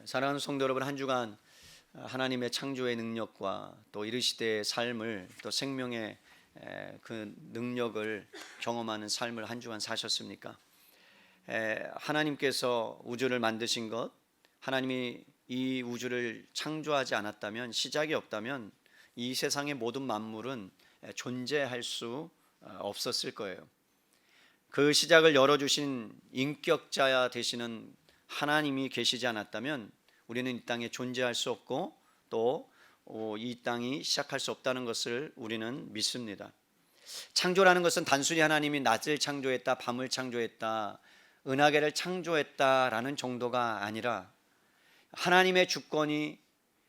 사랑하는 성도 여러분, 한 주간 하나님의 창조의 능력과 또 이르시대의 삶을, 또 생명의 그 능력을 경험하는 삶을 한 주간 사셨습니까? 하나님께서 우주를 만드신 것, 하나님이 이 우주를 창조하지 않았다면, 시작이 없다면 이 세상의 모든 만물은 존재할 수 없었을 거예요. 그 시작을 열어주신 인격자야 되시는 하나님이 계시지 않았다면 우리는 이 땅에 존재할 수 없고 또 이 땅이 시작할 수 없다는 것을 우리는 믿습니다. 창조라는 것은 단순히 하나님이 낮을 창조했다, 밤을 창조했다, 은하계를 창조했다라는 정도가 아니라 하나님의 주권이,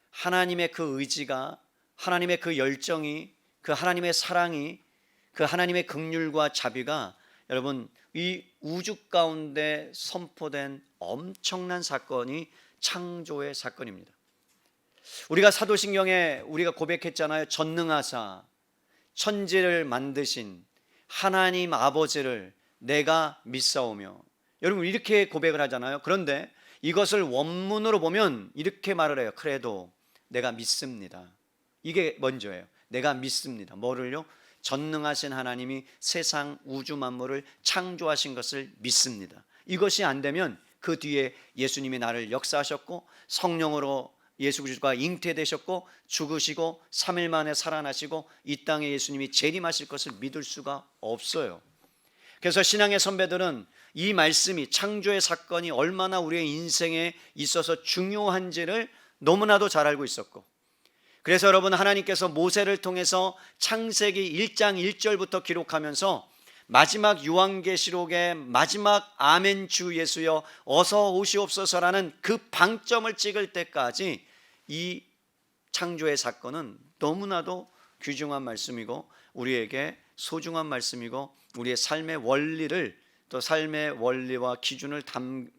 하나님의 그 의지가, 하나님의 그 열정이, 그 하나님의 사랑이, 그 하나님의 긍휼과 자비가 여러분 이 우주 가운데 선포된 엄청난 사건이 창조의 사건입니다. 우리가 사도신경에 우리가 고백했잖아요. 전능하사 천지를 만드신 하나님 아버지를 내가 믿사오며, 여러분 이렇게 고백을 하잖아요. 그런데 이것을 원문으로 보면 이렇게 말을 해요. 그래도 내가 믿습니다. 이게 먼저예요. 내가 믿습니다. 뭐를요? 전능하신 하나님이 세상 우주 만물을 창조하신 것을 믿습니다. 이것이 안 되면 그 뒤에 예수님이 나를 역사하셨고 성령으로 예수 그리스도가 잉태되셨고 죽으시고 3일 만에 살아나시고 이 땅에 예수님이 재림하실 것을 믿을 수가 없어요. 그래서 신앙의 선배들은 이 말씀이, 창조의 사건이 얼마나 우리의 인생에 있어서 중요한지를 너무나도 잘 알고 있었고, 그래서 여러분 하나님께서 모세를 통해서 창세기 1장 1절부터 기록하면서 마지막 요한계시록의 마지막 아멘 주 예수여 어서 오시옵소서라는 그 방점을 찍을 때까지 이 창조의 사건은 너무나도 귀중한 말씀이고 우리에게 소중한 말씀이고 우리의 삶의 원리를, 또 삶의 원리와 기준을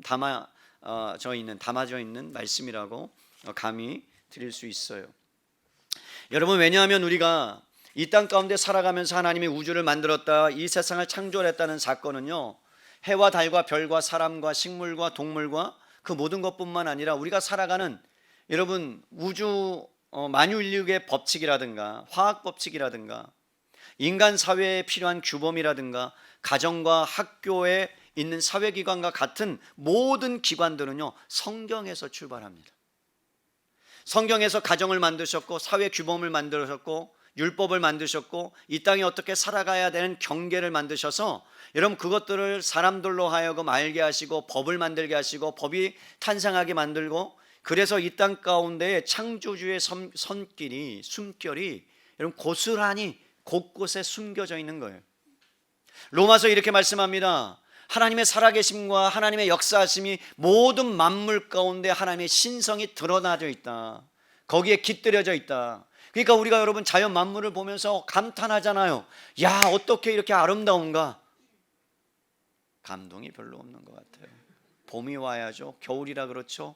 담아져 있는 말씀이라고 감히 드릴 수 있어요. 여러분, 왜냐하면 우리가 이 땅 가운데 살아가면서 하나님이 우주를 만들었다, 이 세상을 창조했다는 사건은요, 해와 달과 별과 사람과 식물과 동물과 그 모든 것뿐만 아니라 우리가 살아가는 여러분 우주 만유인력의 법칙이라든가 화학 법칙이라든가 인간 사회에 필요한 규범이라든가 가정과 학교에 있는 사회기관과 같은 모든 기관들은요 성경에서 출발합니다. 성경에서 가정을 만드셨고 사회 규범을 만드셨고 율법을 만드셨고 이 땅에 어떻게 살아가야 되는 경계를 만드셔서 여러분 그것들을 사람들로 하여금 알게 하시고 법을 만들게 하시고 법이 탄생하게 만들고, 그래서 이 땅 가운데 창조주의 손길이, 숨결이 여러분 고스란히 곳곳에 숨겨져 있는 거예요. 로마서 이렇게 말씀합니다. 하나님의 살아계심과 하나님의 역사하심이 모든 만물 가운데 하나님의 신성이 드러나져 있다. 거기에 깃들여져 있다. 그러니까 우리가 여러분 자연 만물을 보면서 감탄하잖아요. 야, 어떻게 이렇게 아름다운가? 감동이 별로 없는 것 같아요. 봄이 와야죠. 겨울이라 그렇죠.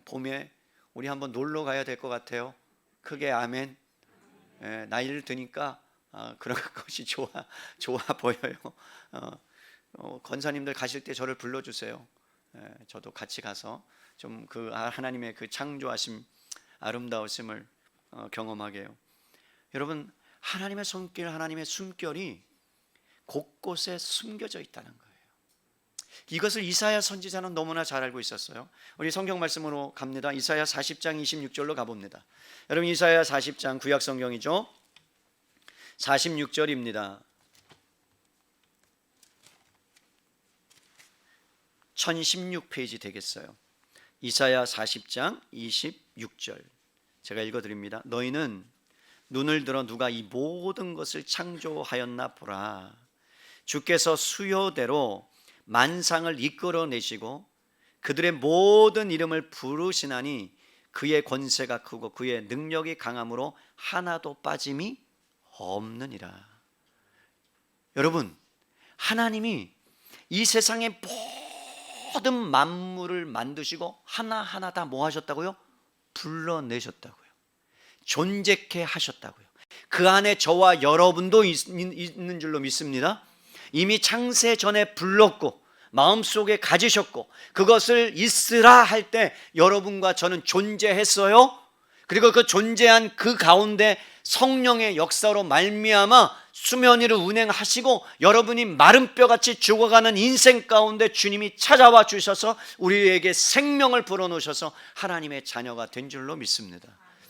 봄에 우리 한번 놀러 가야 될 것 같아요. 크게 아멘. 나이를 드니까 그런 것이 좋아 보여요. 권사님들 가실 때 저를 불러주세요. 저도 같이 가서 좀 그 하나님의 그 창조하심, 아름다우심을 경험하게 해요. 여러분, 하나님의 손길, 하나님의 숨결이 곳곳에 숨겨져 있다는 거예요. 이것을 이사야 선지자는 너무나 잘 알고 있었어요. 우리 성경 말씀으로 갑니다. 이사야 40장 26절로 가봅니다. 여러분 이사야 40장 구약 성경이죠. 46절입니다. 1016페이지 되겠어요. 이사야 40장 26절 제가 읽어드립니다. 너희는 눈을 들어 누가 이 모든 것을 창조하였나 보라. 주께서 수요대로 만상을 이끌어내시고 그들의 모든 이름을 부르시나니 그의 권세가 크고 그의 능력이 강함으로 하나도 빠짐이 없느니라. 여러분, 하나님이 이 세상의 모든 만물을 만드시고 하나하나 다 뭐 하셨다고요? 불러내셨다고요. 존재케 하셨다고요. 그 안에 저와 여러분도 있는 줄로 믿습니다. 이미 창세 전에 불렀고 마음속에 가지셨고 그것을 있으라 할 때 여러분과 저는 존재했어요. 그리고 그 존재한 그 가운데 성령의 역사로 말미암아 수면 위를 운행하시고 여러분이 마른 뼈같이 죽어가는 인생 가운데 주님이 찾아와 주셔서 우리에게 생명을 불어넣으셔서 하나님의 자녀가 된 줄로 믿습니다.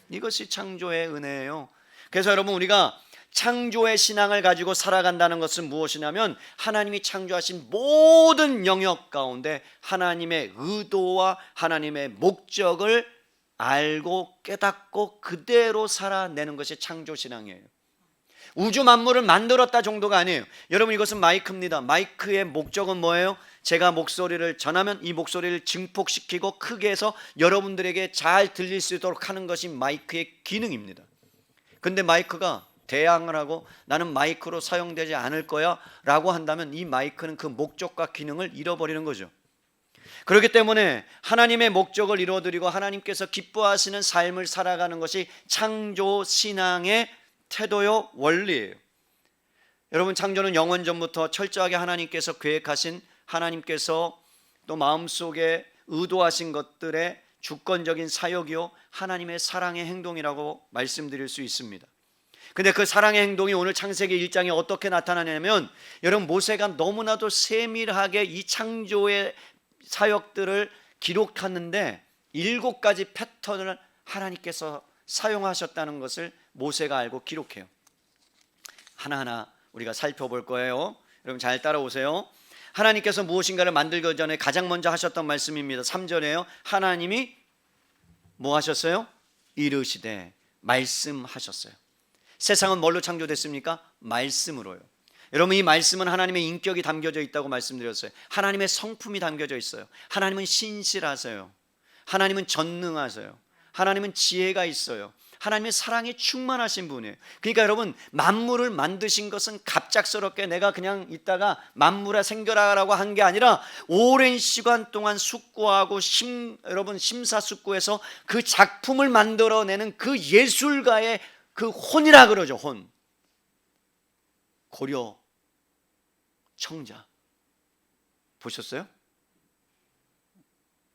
이것이 창조의 은혜예요. 그래서 여러분, 우리가 창조의 신앙을 가지고 살아간다는 것은 무엇이냐면 하나님이 창조하신 모든 영역 가운데 하나님의 의도와 하나님의 목적을 알고 깨닫고 그대로 살아내는 것이 창조신앙이에요. 우주 만물을 만들었다 정도가 아니에요. 여러분, 이것은 마이크입니다. 마이크의 목적은 뭐예요? 제가 목소리를 전하면 이 목소리를 증폭시키고 크게 해서 여러분들에게 잘 들릴 수 있도록 하는 것이 마이크의 기능입니다. 근데 마이크가 대항을 하고 나는 마이크로 사용되지 않을 거야 라고 한다면 이 마이크는 그 목적과 기능을 잃어버리는 거죠. 그렇기 때문에 하나님의 목적을 이루어드리고 하나님께서 기뻐하시는 삶을 살아가는 것이 창조신앙의 태도요, 원리예요. 여러분, 창조는 영원 전부터 철저하게 하나님께서 계획하신, 하나님께서 또 마음속에 의도하신 것들의 주권적인 사역이요 하나님의 사랑의 행동이라고 말씀드릴 수 있습니다. 근데 그 사랑의 행동이 오늘 창세기 1장에 어떻게 나타나냐면, 여러분, 모세가 너무나도 세밀하게 이 창조의 사역들을 기록하는데 7가지 패턴을 하나님께서 사용하셨다는 것을 모세가 알고 기록해요. 하나하나 우리가 살펴볼 거예요. 여러분 잘 따라오세요. 하나님께서 무엇인가를 만들기 전에 가장 먼저 하셨던 말씀입니다. 3절에요. 하나님이 뭐 하셨어요? 이르시되, 말씀하셨어요. 세상은 뭘로 창조됐습니까? 말씀으로요. 여러분, 이 말씀은 하나님의 인격이 담겨져 있다고 말씀드렸어요. 하나님의 성품이 담겨져 있어요. 하나님은 신실하세요. 하나님은 전능하세요. 하나님은 지혜가 있어요. 하나님의 사랑에 충만하신 분이에요. 그러니까 여러분, 만물을 만드신 것은 갑작스럽게 내가 그냥 있다가 만물아 생겨라라고 한 게 아니라 오랜 시간 동안 숙고하고 여러분 심사숙고해서 그 작품을 만들어내는 그 예술가의 그 혼이라 그러죠. 혼. 고려 청자 보셨어요?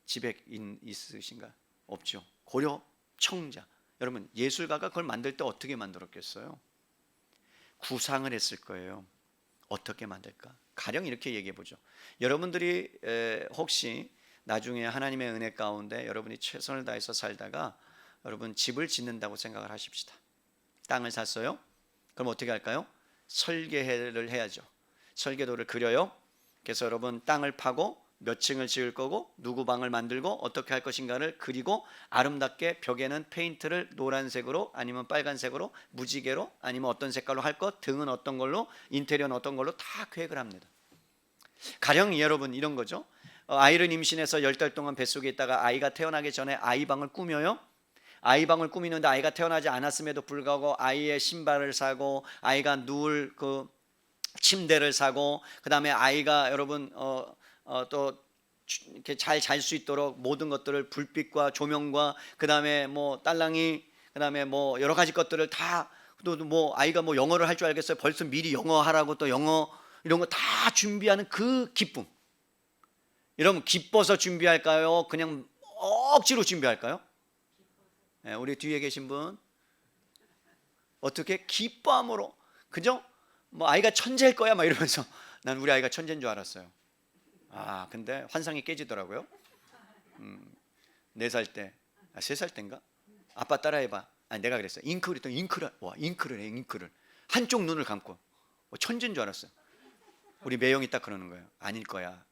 집에 있으신가? 없죠. 고려 청자. 여러분, 예술가가 그걸 만들 때 어떻게 만들었겠어요? 구상을 했을 거예요. 어떻게 만들까? 가령 이렇게 얘기해 보죠. 여러분들이 혹시 나중에 하나님의 은혜 가운데 여러분이 최선을 다해서 살다가 여러분 집을 짓는다고 생각을 하십시다. 땅을 샀어요. 그럼 어떻게 할까요? 설계를 해야죠. 설계도를 그려요. 그래서 여러분 땅을 파고 몇 층을 지을 거고 누구 방을 만들고 어떻게 할 것인가를 그리고 아름답게 벽에는 페인트를 노란색으로 아니면 빨간색으로 무지개로 아니면 어떤 색깔로 할 것, 등은 어떤 걸로, 인테리어는 어떤 걸로 다 계획을 합니다. 가령 여러분 이런 거죠. 아이를 임신해서 10달 동안 뱃속에 있다가 아이가 태어나기 전에 아이방을 꾸며요. 아이방을 꾸미는데 아이가 태어나지 않았음에도 불구하고 아이의 신발을 사고 아이가 누울 그 침대를 사고 그 다음에 아이가 여러분 또 이렇게 잘 잘 수 있도록 모든 것들을 불빛과 조명과 그 다음에 뭐 딸랑이 그 다음에 뭐 여러 가지 것들을 다 또 뭐 아이가 뭐 영어를 할 줄 알겠어요. 벌써 미리 영어 하라고 또 영어 이런 거 다 준비하는 그 기쁨. 여러분 기뻐서 준비할까요? 그냥 억지로 준비할까요? 네, 우리 뒤에 계신 분 어떻게 기뻐함으로 그죠? 뭐 아이가 천재일 거야 막 이러면서 난 우리 아이가 천재인 줄 알았어요. 아 근데 환상이 깨지더라고요. 4살 때, 3살 때인가? 아빠 따라해봐. 아니 내가 그랬어요. 잉크 그랬더니 잉크를 해. 잉크를 한쪽 눈을 감고 천재인 줄 알았어요. 우리 매형이 딱 그러는 거예요. 아닐 거야.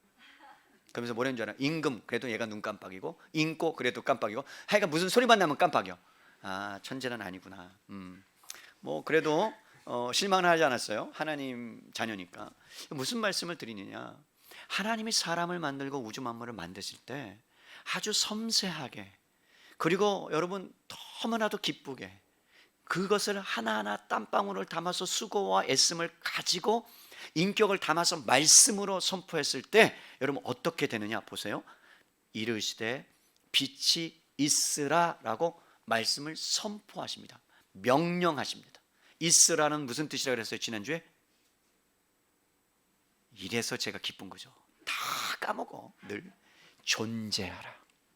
그러면서 뭐라는 줄 알아? 임금 그래도 얘가 눈 깜빡이고 잉꼬 그래도 깜빡이고 하여간 무슨 소리만 나면 깜빡여. 아 천재는 아니구나. 뭐 그래도 실망은 하지 않았어요. 하나님 자녀니까. 무슨 말씀을 드리느냐, 하나님이 사람을 만들고 우주 만물을 만드실 때 아주 섬세하게 그리고 여러분 너무나도 기쁘게 그것을 하나하나 땀방울을 담아서 수고와 애씀을 가지고 인격을 담아서 말씀으로 선포했을 때 여러분 어떻게 되느냐 보세요. 이르시되 빛이 있으라 라고 말씀을 선포하십니다. 명령하십니다. 있으라는 무슨 뜻이라고 그랬어요 지난주에? 이래서 제가 기쁜 거죠. 다 까먹어. 늘 존재하라.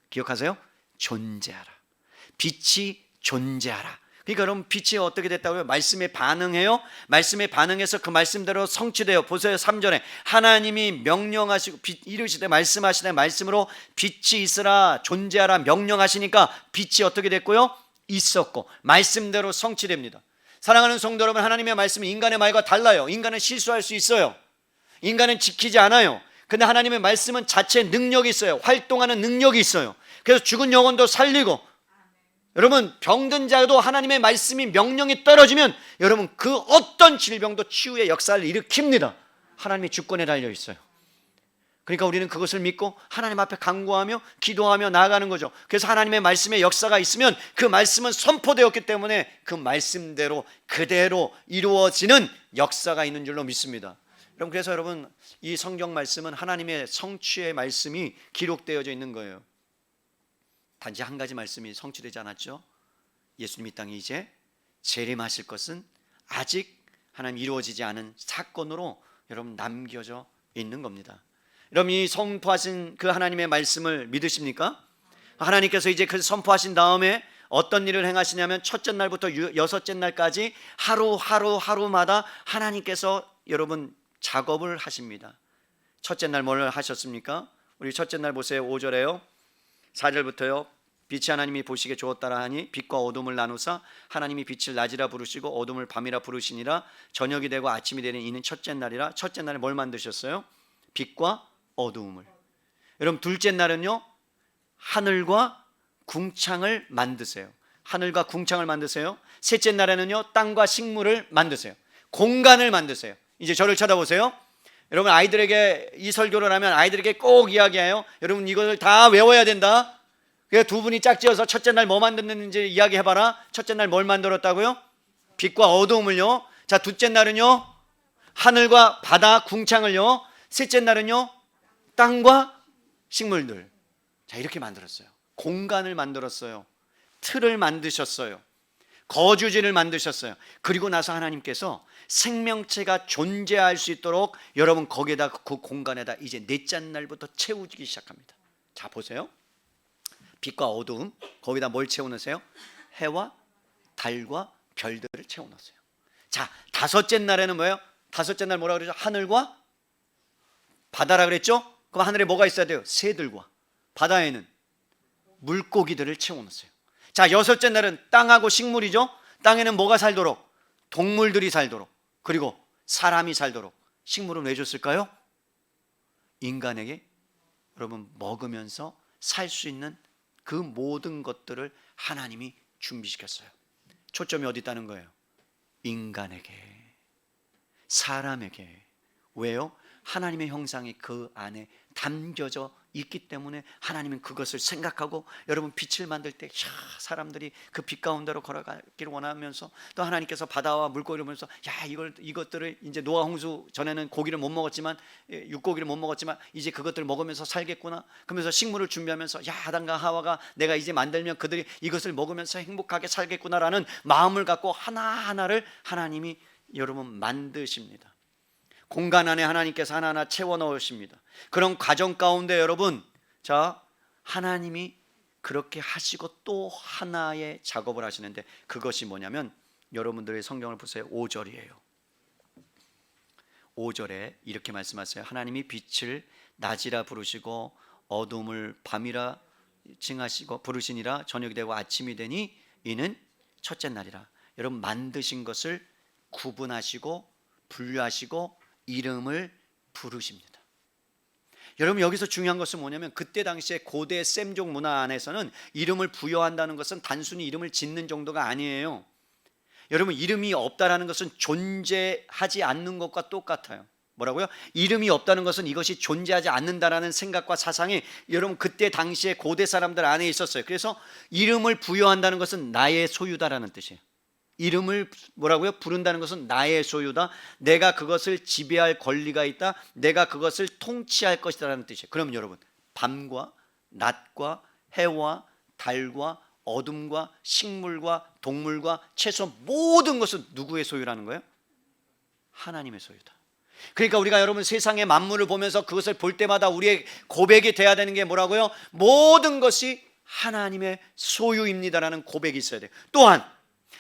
기억하세요? 존재하라. 빛이 존재하라. 그러니까 여러분, 빛이 어떻게 됐다고요? 말씀에 반응해요. 말씀에 반응해서 그 말씀대로 성취돼요. 보세요. 3절에 하나님이 명령하시고 이르시되 말씀하시되 말씀으로 빛이 있으라 존재하라 명령하시니까 빛이 어떻게 됐고요? 있었고 말씀대로 성취됩니다. 사랑하는 성도 여러분, 하나님의 말씀은 인간의 말과 달라요. 인간은 실수할 수 있어요. 인간은 지키지 않아요. 근데 하나님의 말씀은 자체 능력이 있어요. 활동하는 능력이 있어요. 그래서 죽은 영혼도 살리고, 여러분, 병든 자도 하나님의 말씀이 명령이 떨어지면 여러분 그 어떤 질병도 치유의 역사를 일으킵니다. 하나님의 주권에 달려 있어요. 그러니까 우리는 그것을 믿고 하나님 앞에 간구하며 기도하며 나아가는 거죠. 그래서 하나님의 말씀의 역사가 있으면 그 말씀은 선포되었기 때문에 그 말씀대로 그대로 이루어지는 역사가 있는 줄로 믿습니다. 그래서 여러분, 이 성경 말씀은 하나님의 성취의 말씀이 기록되어져 있는 거예요. 단지 한 가지 말씀이 성취되지 않았죠. 예수님이 땅에 이제 재림하실 것은 아직 하나님 이루어지지 않은 사건으로 여러분 남겨져 있는 겁니다. 여러분, 이 선포하신 그 하나님의 말씀을 믿으십니까? 하나님께서 이제 그 선포하신 다음에 어떤 일을 행하시냐면 첫째 날부터 여섯째 날까지 하루마다 하나님께서 여러분 작업을 하십니다. 첫째 날 뭘 하셨습니까? 우리 첫째 날 보세요. 5절에요. 4절부터요. 빛이 하나님이 보시기에 좋았더라 하니 빛과 어둠을 나누사 하나님이 빛을 낮이라 부르시고 어둠을 밤이라 부르시니라. 저녁이 되고 아침이 되는 이는 첫째 날이라. 첫째 날에 뭘 만드셨어요? 빛과 어둠을. 여러분, 둘째 날은요, 하늘과 궁창을 만드세요. 하늘과 궁창을 만드세요. 셋째 날에는요, 땅과 식물을 만드세요. 공간을 만드세요. 이제 저를 쳐다보세요. 여러분, 아이들에게 이 설교를 하면 아이들에게 꼭 이야기해요. 여러분, 이걸 다 외워야 된다. 그래서 두 분이 짝지어서 첫째 날 뭐 만들었는지 이야기해봐라. 첫째 날 뭘 만들었다고요? 빛과 어두움을요. 자, 둘째 날은요, 하늘과 바다 궁창을요. 셋째 날은요, 땅과 식물들. 자, 이렇게 만들었어요. 공간을 만들었어요. 틀을 만드셨어요. 거주지를 만드셨어요. 그리고 나서 하나님께서 생명체가 존재할 수 있도록 여러분 거기에다, 그 공간에다 이제 넷째 날부터 채우기 시작합니다. 자, 보세요. 빛과 어두움, 거기다 뭘 채워넣으세요? 해와 달과 별들을 채워넣으세요. 자, 다섯째 날에는 뭐예요? 다섯째 날 뭐라 그러죠? 하늘과 바다라 그랬죠? 그럼 하늘에 뭐가 있어야 돼요? 새들과, 바다에는 물고기들을 채워넣으세요. 자, 여섯째 날은 땅하고 식물이죠. 땅에는 뭐가 살도록? 동물들이 살도록, 그리고 사람이 살도록. 식물은 왜 줬을까요? 인간에게 여러분 먹으면서 살 수 있는 그 모든 것들을 하나님이 준비시켰어요. 초점이 어디 있다는 거예요? 인간에게, 사람에게. 왜요? 하나님의 형상이 그 안에 담겨져 있기 때문에 하나님은 그것을 생각하고, 여러분 빛을 만들 때 사람들이 그 빛 가운데로 걸어가기를 원하면서, 또 하나님께서 바다와 물고기를 보면서 이것들을 이제 노아 홍수 전에는 고기를 못 먹었지만, 육고기를 못 먹었지만 이제 그것들을 먹으면서 살겠구나. 그러면서 식물을 준비하면서 아담과 하와가 내가 이제 만들면 그들이 이것을 먹으면서 행복하게 살겠구나라는 마음을 갖고 하나하나를 하나님이 여러분 만드십니다. 공간 안에 하나님께서 하나하나 채워 넣으십니다. 그런 과정 가운데 여러분, 자, 하나님이 그렇게 하시고 또 하나의 작업을 하시는데, 그것이 뭐냐면 여러분들의 성경을 보세요. 5절이에요. 5절에 이렇게 말씀하세요. 하나님이 빛을 낮이라 부르시고 어둠을 밤이라 칭하시고 부르시니라. 저녁이 되고 아침이 되니 이는 첫째 날이라. 여러분, 만드신 것을 구분하시고 분류하시고 이름을 부르십니다. 여러분, 여기서 중요한 것은 뭐냐면, 그때 당시에 고대 셈족 문화 안에서는 이름을 부여한다는 것은 단순히 이름을 짓는 정도가 아니에요. 여러분, 이름이 없다라는 것은 존재하지 않는 것과 똑같아요. 뭐라고요? 이름이 없다는 것은 이것이 존재하지 않는다라는 생각과 사상이 여러분 그때 당시에 고대 사람들 안에 있었어요. 그래서 이름을 부여한다는 것은 나의 소유다라는 뜻이에요. 이름을 뭐라고요? 부른다는 것은 나의 소유다. 내가 그것을 지배할 권리가 있다. 내가 그것을 통치할 것이다라는 뜻이에요. 그럼 여러분, 밤과 낮과 해와 달과 어둠과 식물과 동물과 채소 모든 것은 누구의 소유라는 거예요? 하나님의 소유다. 그러니까 우리가 여러분 세상의 만물을 보면서 그것을 볼 때마다 우리의 고백이 돼야 되는 게 뭐라고요? 모든 것이 하나님의 소유입니다라는 고백이 있어야 돼요. 또한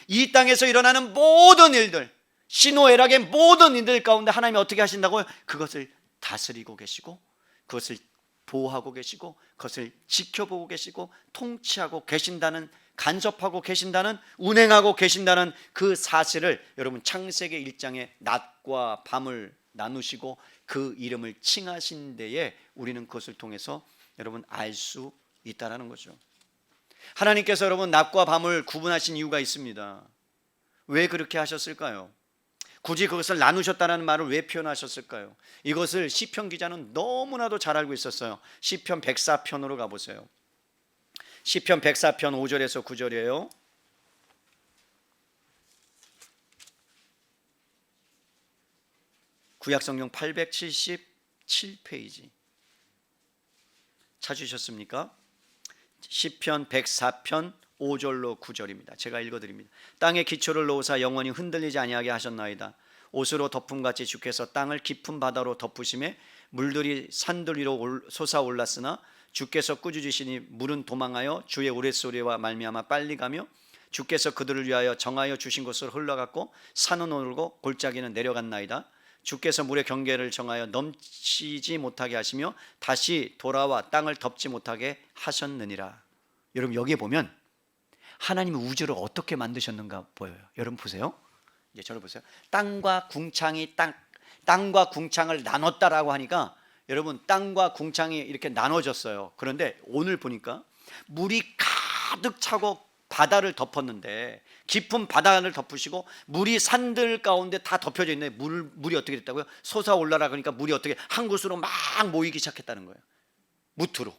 이 땅에서 일어나는 모든 일들, 신호애락의 모든 일들 가운데 하나님이 어떻게 하신다고요? 그것을 다스리고 계시고, 그것을 보호하고 계시고, 그것을 지켜보고 계시고, 통치하고 계신다는, 간섭하고 계신다는, 운행하고 계신다는 그 사실을 여러분 창세기 1장에 낮과 밤을 나누시고 그 이름을 칭하신 데에 우리는 그것을 통해서 여러분 알 수 있다라는 거죠. 하나님께서 여러분 낮과 밤을 구분하신 이유가 있습니다. 왜 그렇게 하셨을까요? 굳이 그것을 나누셨다는 말을 왜 표현하셨을까요? 이것을 시편 기자는 너무나도 잘 알고 있었어요. 시편 104편으로 가보세요. 시편 104편 5절에서 9절이에요. 구약성경 877페이지 찾으셨습니까? 시편 104편 5절로 9절입니다. 제가 읽어드립니다. 땅에 기초를 놓으사 영원히 흔들리지 아니하게 하셨나이다. 옷으로 덮음같이 주께서 땅을 깊은 바다로 덮으심에 물들이 산들 위로 솟아올랐으나 주께서 꾸짖으시니 물은 도망하여 주의 우레소리와 말미암아 빨리 가며 주께서 그들을 위하여 정하여 주신 곳으로 흘러갔고 산은 오르고 골짜기는 내려갔나이다. 주께서 물의 경계를 정하여 넘치지 못하게 하시며 다시 돌아와 땅을 덮지 못하게 하셨느니라. 여러분 여기에 보면 하나님이 우주를 어떻게 만드셨는가 보여요. 여러분 보세요. 이제 저를 보세요. 땅과 궁창이 땅과 궁창을 나눴다라고 하니까 여러분 땅과 궁창이 이렇게 나눠졌어요. 그런데 오늘 보니까 물이 가득 차고 바다를 덮었는데, 깊은 바다를 덮으시고 물이 산들 가운데 다 덮여져 있는데 물이 어떻게 됐다고요? 솟아올라라 그러니까 물이 어떻게 한 곳으로 막 모이기 시작했다는 거예요. 무트로.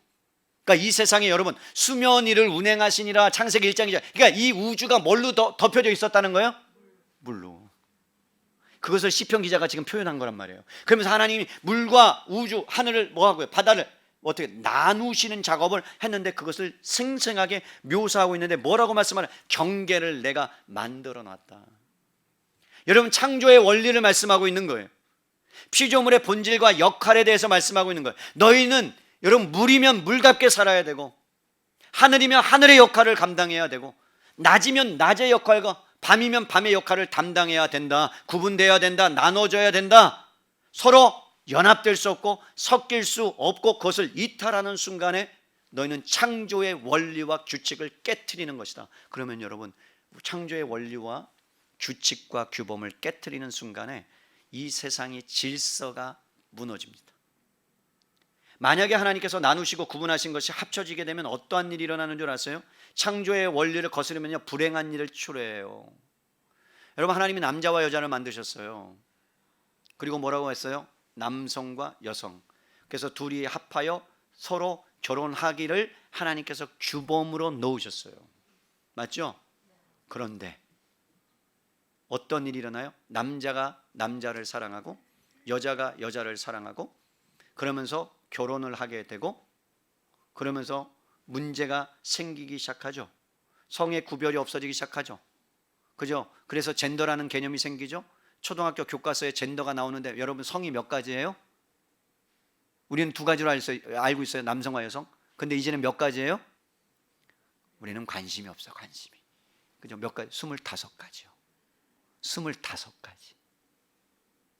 그러니까 이 세상에 여러분 수면 위를 운행하시니라 창세기 1장이죠. 그러니까 이 우주가 뭘로 덮여져 있었다는 거예요? 물로. 그것을 시편 기자가 지금 표현한 거란 말이에요. 그러면서 하나님이 물과 우주, 하늘을 뭐하고요? 바다를 어떻게 나누시는 작업을 했는데 그것을 생생하게 묘사하고 있는데 뭐라고 말씀하냐? 경계를 내가 만들어 놨다. 여러분 창조의 원리를 말씀하고 있는 거예요. 피조물의 본질과 역할에 대해서 말씀하고 있는 거예요. 너희는 여러분 물이면 물답게 살아야 되고, 하늘이면 하늘의 역할을 감당해야 되고, 낮이면 낮의 역할과 밤이면 밤의 역할을 담당해야 된다. 구분되어야 된다. 나눠져야 된다. 서로 연합될 수 없고 섞일 수 없고 그것을 이탈하는 순간에 너희는 창조의 원리와 규칙을 깨트리는 것이다. 그러면 여러분 창조의 원리와 규칙과 규범을 깨트리는 순간에 이 세상의 질서가 무너집니다. 만약에 하나님께서 나누시고 구분하신 것이 합쳐지게 되면 어떠한 일이 일어나는 줄 아세요? 창조의 원리를 거스르면요 불행한 일을 초래해요. 여러분 하나님이 남자와 여자를 만드셨어요. 그리고 뭐라고 했어요? 남성과 여성. 그래서 둘이 합하여 서로 결혼하기를 하나님께서 규범으로 놓으셨어요. 맞죠? 그런데 어떤 일이 일어나요? 남자가 남자를 사랑하고 여자가 여자를 사랑하고 그러면서 결혼을 하게 되고 그러면서 문제가 생기기 시작하죠. 성의 구별이 없어지기 시작하죠. 그죠? 그래서 젠더라는 개념이 생기죠. 초등학교 교과서에 젠더가 나오는데 여러분 성이 몇 가지예요? 우리는 두 가지로 알고 있어요. 남성과 여성. 근데 이제는 몇 가지예요? 우리는 관심이 없어. 관심이. 그죠? 몇 가지? 25가지요. 25가지.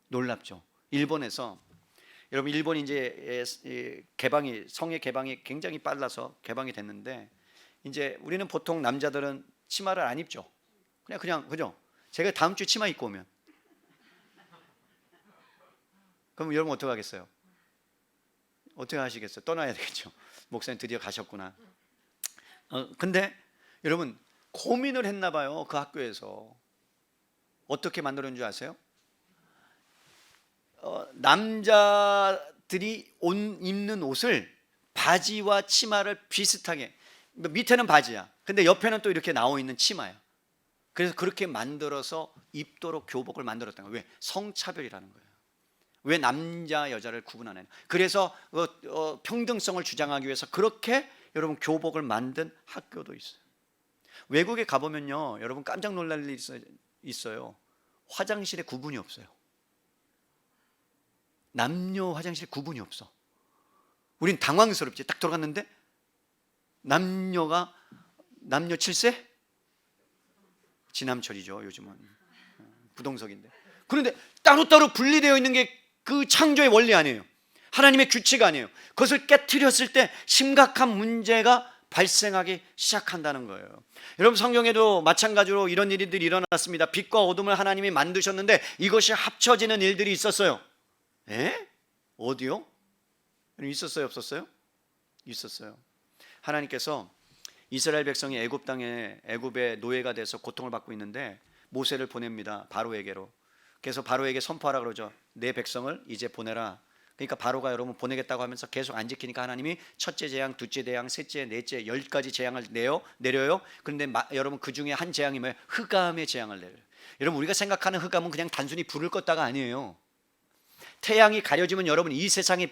놀랍죠? 일본에서 여러분 일본이 이제 개방이 성의 개방이 굉장히 빨라서 개방이 됐는데 이제 우리는 보통 남자들은 치마를 안 입죠. 그냥 그죠? 제가 다음 주 치마 입고 오면 그럼 여러분 어떻게 하겠어요? 어떻게 하시겠어요? 떠나야 되겠죠. 목사님 드디어 가셨구나. 근데 여러분 고민을 했나 봐요. 그 학교에서 어떻게 만들었는 줄 아세요? 남자들이 입는 옷을 바지와 치마를 비슷하게, 밑에는 바지야. 근데 옆에는 또 이렇게 나와 있는 치마야. 그래서 그렇게 만들어서 입도록 교복을 만들었다는 거예요. 왜? 성차별이라는 거예요. 왜 남자 여자를 구분하느냐. 그래서 평등성을 주장하기 위해서 그렇게 여러분 교복을 만든 학교도 있어요. 외국에 가보면요 여러분 깜짝 놀랄 일이 있어요. 화장실에 구분이 없어요. 남녀 화장실 구분이 없어. 우린 당황스럽지. 딱 들어갔는데 남녀 7세? 지남철이죠, 요즘은. 부동석인데. 그런데 따로따로 분리되어 있는 게 그 창조의 원리 아니에요. 하나님의 규칙 아니에요. 그것을 깨트렸을 때 심각한 문제가 발생하기 시작한다는 거예요. 여러분, 성경에도 마찬가지로 이런 일들이 일어났습니다. 빛과 어둠을 하나님이 만드셨는데 이것이 합쳐지는 일들이 있었어요. 에? 어디요? 있었어요, 없었어요? 있었어요. 하나님께서 이스라엘 백성이 애굽의 노예가 돼서 고통을 받고 있는데 모세를 보냅니다. 바로에게로. 그래서 바로에게 선포하라 그러죠. 내 백성을 이제 보내라. 그러니까 바로가 여러분 보내겠다고 하면서 계속 안 지키니까 하나님이 첫째 재앙, 둘째 재앙, 셋째, 넷째 10가지 재앙을 내려요. 그런데 여러분 그 중에 한 재앙이 뭐예요? 흑암의 재앙을 내려요. 여러분, 우리가 생각하는 흑암은 그냥 단순히 불을 껐다가 아니에요. 태양이 가려지면 여러분 이 세상이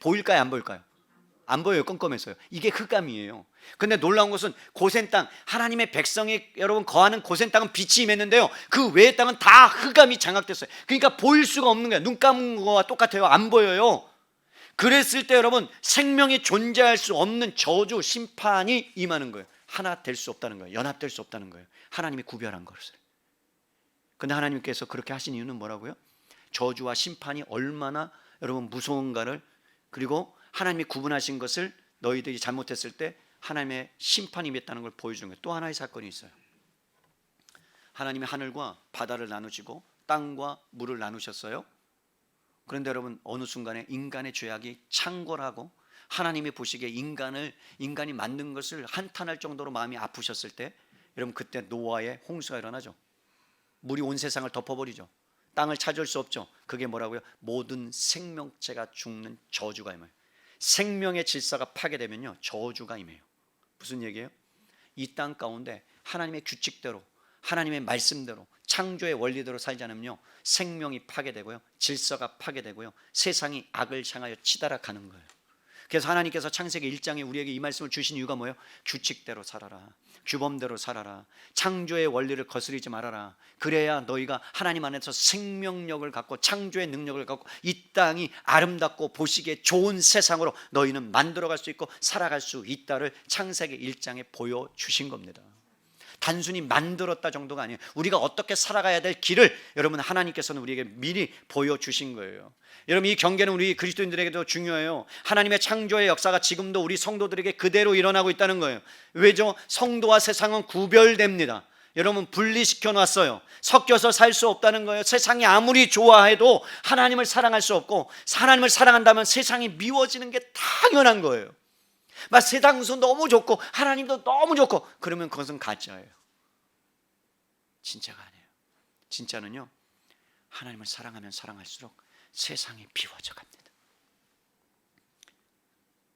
보일까요, 안 보일까요? 안 보여요. 껌껌해서요. 이게 흑암이에요. 근데 놀라운 것은 고센 땅, 하나님의 백성이 여러분 거하는 고센 땅은 빛이 임했는데요, 그 외의 땅은 다 흑암이 장악됐어요. 그러니까 보일 수가 없는 거예요. 눈 감은 거와 똑같아요. 안 보여요. 그랬을 때 여러분, 생명이 존재할 수 없는 저주, 심판이 임하는 거예요. 하나 될 수 없다는 거예요. 연합될 수 없다는 거예요. 하나님이 구별한 것을. 근데 하나님께서 그렇게 하신 이유는 뭐라고요? 저주와 심판이 얼마나 여러분 무서운가를, 그리고 하나님이 구분하신 것을 너희들이 잘못했을 때 하나님의 심판이 임했다는 걸 보여주는 거예요. 또 하나의 사건이 있어요. 하나님이 하늘과 바다를 나누시고 땅과 물을 나누셨어요. 그런데 여러분, 어느 순간에 인간의 죄악이 창궐하고 하나님이 보시기에 인간이 만든 것을 한탄할 정도로 마음이 아프셨을 때, 여러분, 그때 노아의 홍수가 일어나죠. 물이 온 세상을 덮어버리죠. 땅을 찾을 수 없죠. 그게 뭐라고요? 모든 생명체가 죽는 저주가 임해요. 생명의 질서가 파괴되면요, 저주가 임해요. 무슨 얘기예요? 이 땅 가운데 하나님의 규칙대로, 하나님의 말씀대로, 창조의 원리대로 살지 않으면요, 생명이 파괴되고요, 질서가 파괴되고요, 세상이 악을 향하여 치달아가는 거예요. 그래서 하나님께서 창세기 1장에 우리에게 이 말씀을 주신 이유가 뭐예요? 규칙대로 살아라, 규범대로 살아라, 창조의 원리를 거스르지 말아라. 그래야 너희가 하나님 안에서 생명력을 갖고 창조의 능력을 갖고 이 땅이 아름답고 보시기에 좋은 세상으로 너희는 만들어갈 수 있고 살아갈 수 있다를 창세기 1장에 보여주신 겁니다. 단순히 만들었다 정도가 아니에요. 우리가 어떻게 살아가야 될 길을 여러분, 하나님께서는 우리에게 미리 보여주신 거예요. 여러분, 이 경계는 우리 그리스도인들에게도 중요해요. 하나님의 창조의 역사가 지금도 우리 성도들에게 그대로 일어나고 있다는 거예요. 왜죠? 성도와 세상은 구별됩니다. 여러분, 분리시켜 놨어요. 섞여서 살 수 없다는 거예요. 세상이 아무리 좋아해도 하나님을 사랑할 수 없고, 하나님을 사랑한다면 세상이 미워지는 게 당연한 거예요. 막 세상도 너무 좋고 하나님도 너무 좋고 그러면 그것은 가짜예요. 진짜가 아니에요. 진짜는요, 하나님을 사랑하면 사랑할수록 세상이 비워져 갑니다.